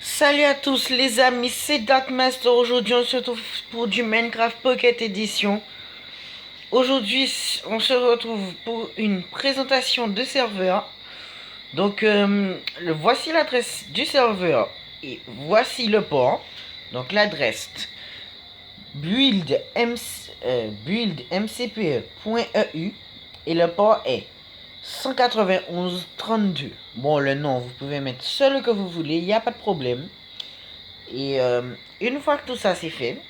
Salut à tous les amis, c'est Darkmaster. Aujourd'hui on se retrouve pour du Minecraft Pocket Edition. Aujourd'hui on se retrouve pour une présentation de serveur. Donc voici l'adresse du serveur et voici le port. Donc l'adresse buildmcpe.eu et le port est 191.32. Bon, le nom, vous pouvez mettre celui que vous voulez, il n'y a pas de problème. Et une fois que tout ça c'est fait,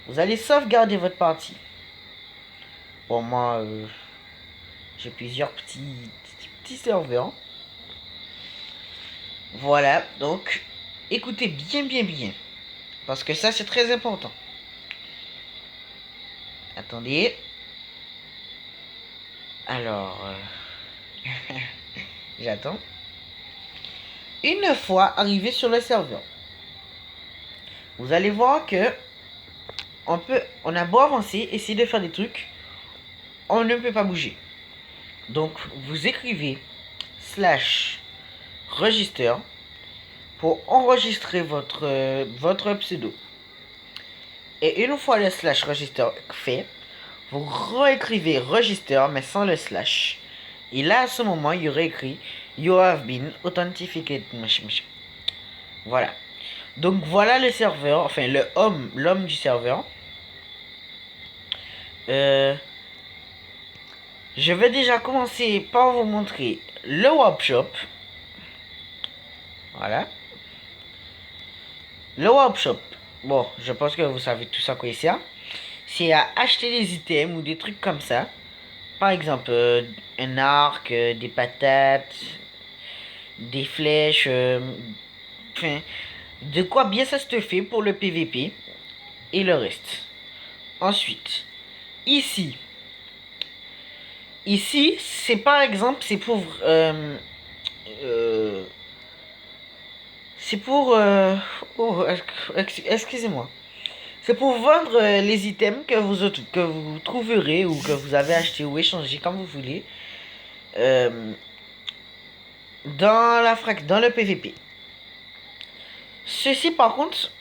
vous allez sauvegarder votre partie. Bon, moi, j'ai plusieurs petits serveurs. Voilà, donc, écoutez bien. Parce que ça, c'est très important. Attendez. Alors, j'attends. Une fois arrivé sur le serveur, vous allez voir que on a beau avancer, essayer de faire des trucs, on ne peut pas bouger. Donc, vous écrivez /register pour enregistrer votre pseudo. Et une fois le /register fait, vous réécrivez register mais sans le slash. Et là, à ce moment, il y aurait écrit You have been authenticated. Voilà. Donc voilà le serveur, enfin l'homme du serveur. Je vais déjà commencer par vous montrer le workshop. Voilà. Le workshop. Bon, je pense que vous savez tout ça quoi c'est. C'est à acheter des items ou des trucs comme ça. Par exemple, un arc, des patates, des flèches, enfin, de quoi bien ça se fait pour le PVP et le reste. Ensuite, ici, c'est par exemple, c'est pour, oh, excusez-moi. C'est pour vendre les items que vous trouverez ou que vous avez acheté ou échangé comme vous voulez dans le PVP. Ceci par contre,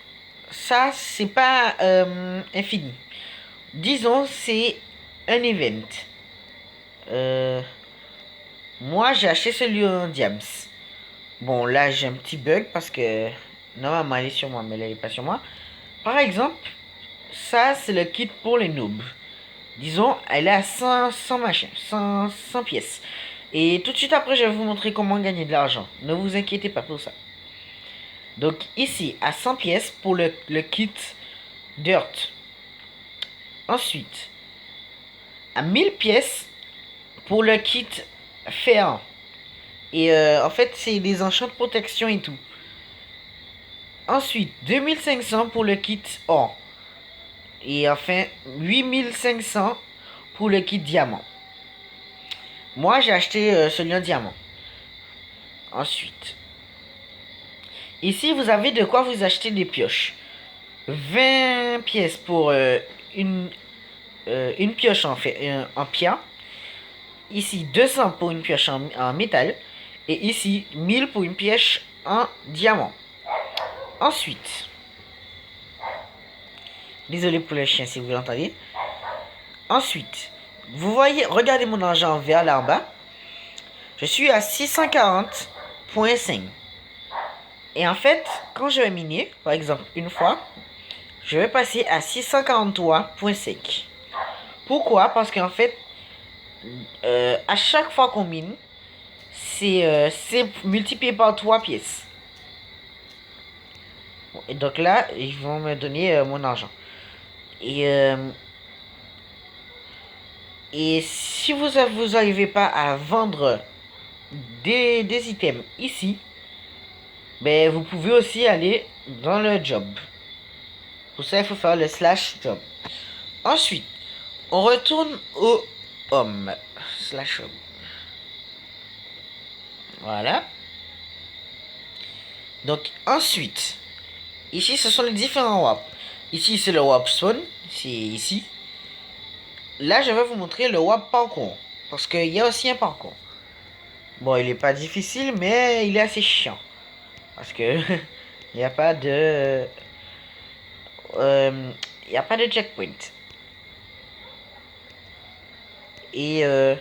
ça c'est pas infini. Disons c'est un event. Moi j'ai acheté celui en diams. Bon là j'ai un petit bug parce que normalement elle est sur moi mais elle est pas sur moi. Par exemple, ça c'est le kit pour les noobs. Disons, elle est à 100 machins, 100 pièces. Et tout de suite après, je vais vous montrer comment gagner de l'argent. Ne vous inquiétez pas pour ça. Donc ici, à 100 pièces pour le kit Dirt. Ensuite, à 1000 pièces pour le kit Fer. Et en fait, c'est des enchants de protection et tout. Ensuite, 2500 pour le kit Or. Et enfin, 8500 pour le kit Diamant. Moi, j'ai acheté celui en diamant. Ensuite, ici, vous avez de quoi vous acheter des pioches. 20 pièces pour une pioche en pierre. Ici, 200 pour une pioche en métal. Et ici, 1000 pour une pioche en diamant. Ensuite, désolé pour le chien si vous l'entendez. Ensuite, vous voyez, regardez mon argent en vert là en bas. Je suis à 640.5. Et en fait, quand je vais miner, par exemple, une fois, je vais passer à 643.5. Pourquoi? Parce qu'en fait, à chaque fois qu'on mine, c'est multiplié par 3 pièces. Bon, et donc là, ils vont me donner mon argent. Et si vous n'arrivez pas à vendre des items ici, ben vous pouvez aussi aller dans le job. Pour ça, il faut faire le /job. Ensuite, on retourne au home /home. Voilà. Donc ensuite, ici ce sont les différents warp. Ici c'est le warp spawn, c'est ici. Là je vais vous montrer le warp parcours. Parce qu'il y a aussi un parcours. Bon, il est pas difficile, mais il est assez chiant. Parce que Il n'y a pas de... Il n'y a pas de checkpoint. Et, euh,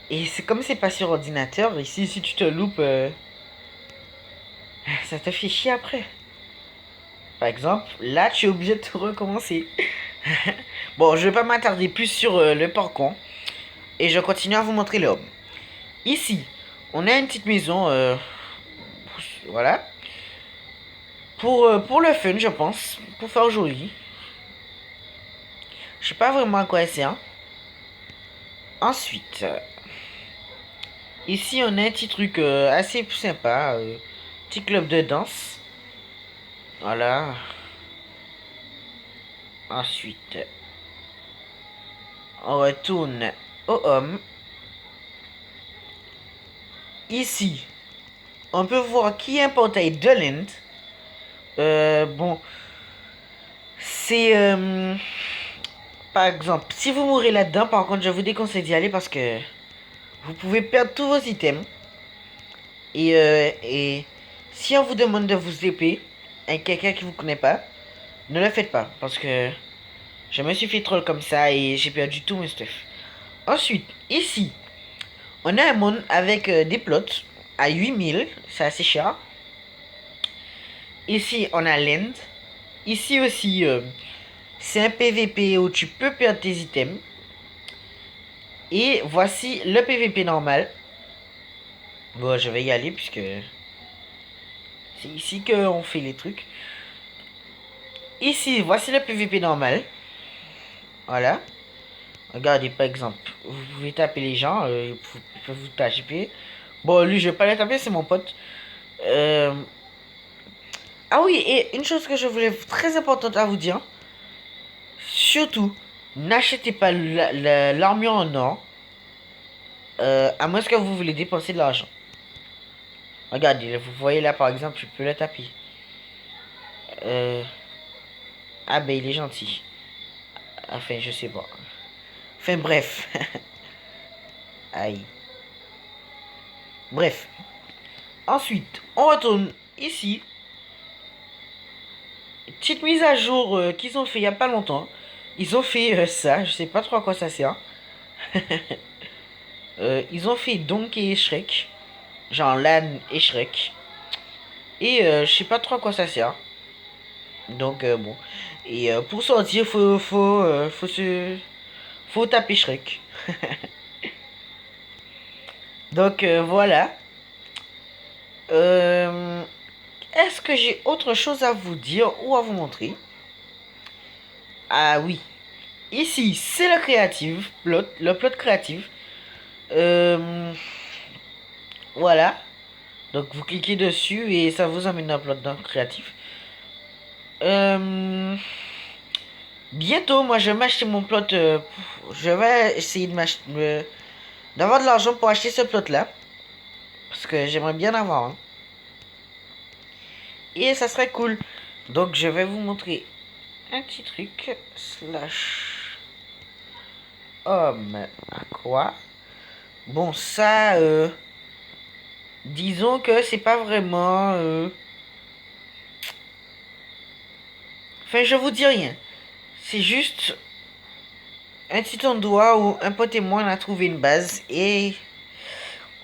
et c'est comme c'est pas sur ordinateur, ici, si tu te loupes, ça te fait chier après. Par exemple, là, tu es obligé de tout recommencer. Bon, je vais pas m'attarder plus sur le parcours. Et je continue à vous montrer l'homme. Ici, on a une petite maison. Voilà. Pour le fun, je pense. Pour faire joli. Je sais pas vraiment à quoi elle sert. Ensuite, ici, on a un petit truc assez sympa. Petit club de danse. Voilà. Ensuite, on retourne au home. Ici, on peut voir qu'il y a un portail de l'Inde. Bon, c'est... par exemple, si vous mourrez là-dedans, par contre, je vous déconseille d'y aller parce que vous pouvez perdre tous vos items. Et si on vous demande de vous épier avec quelqu'un qui vous connaît pas, ne le faites pas parce que je me suis fait troll comme ça et j'ai perdu tout mes stuff. Ensuite, ici, on a un monde avec des plots à 8000, c'est assez cher. Ici, on a l'end. Ici aussi, c'est un PVP où tu peux perdre tes items. Et voici le PVP normal. Bon, je vais y aller puisque c'est ici qu'on fait les trucs. Ici, voici le PVP normal. Voilà. Regardez, par exemple, vous pouvez taper les gens, ils peuvent vous taper. Bon, lui, je vais pas les taper, c'est mon pote. Euh... Ah oui, et une chose que je voulais très importante à vous dire. Surtout, n'achetez pas l'armure en or. À moins que vous voulez dépenser de l'argent. Regardez, vous voyez là, par exemple, je peux le taper. Ah ben, il est gentil. Enfin, je sais pas. Enfin, bref. Aïe. Bref. Ensuite, on retourne ici. Petite mise à jour qu'ils ont fait il y a pas longtemps. Ils ont fait ça, je sais pas trop à quoi ça sert. Ils ont fait Donkey et Shrek. Genre Lan et Shrek. Et je sais pas trop à quoi ça sert. Donc bon. Et pour sortir, faut taper Shrek. Donc voilà. Est-ce que j'ai autre chose à vous dire ou à vous montrer? Ah oui. Ici, c'est le plot créatif. Euh, voilà. Donc vous cliquez dessus et ça vous amène un plot créatif. Bientôt, moi je vais m'acheter mon plot. Je vais essayer de m'acheter, d'avoir de l'argent pour acheter ce plot là. Parce que j'aimerais bien avoir un. Et ça serait cool. Donc je vais vous montrer un petit truc. Slash homme à quoi. Bon ça, disons que c'est pas vraiment... Enfin je vous dis rien. C'est juste un petit endroit où un pote et moi on a trouvé une base. Et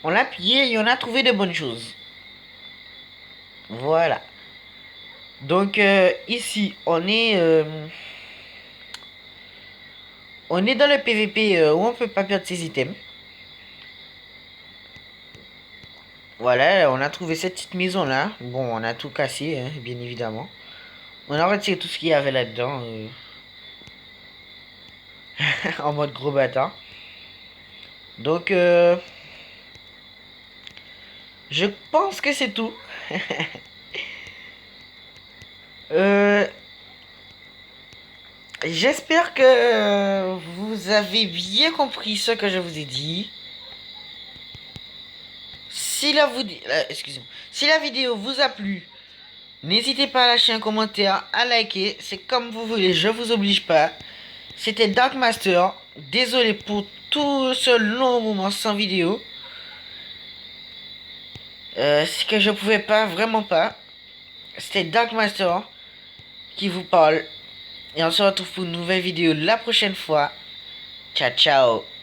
on l'a pillé et on a trouvé de bonnes choses. Voilà. Donc ici on est dans le PVP où on peut pas perdre ses items. Voilà, on a trouvé cette petite maison là. Bon, on a tout cassé, hein, bien évidemment. On a retiré tout ce qu'il y avait là-dedans. En mode gros bâtard. Donc, je pense que c'est tout. Euh, J'espère que vous avez bien compris ce que je vous ai dit. Si excusez-moi. Si la vidéo vous a plu, n'hésitez pas à lâcher un commentaire, à liker. C'est comme vous voulez, je vous oblige pas. C'était Dark Master. Désolé pour tout ce long moment sans vidéo. C'est que je pouvais pas, vraiment pas. C'était Darkmaster qui vous parle. Et on se retrouve pour une nouvelle vidéo la prochaine fois. Ciao, ciao.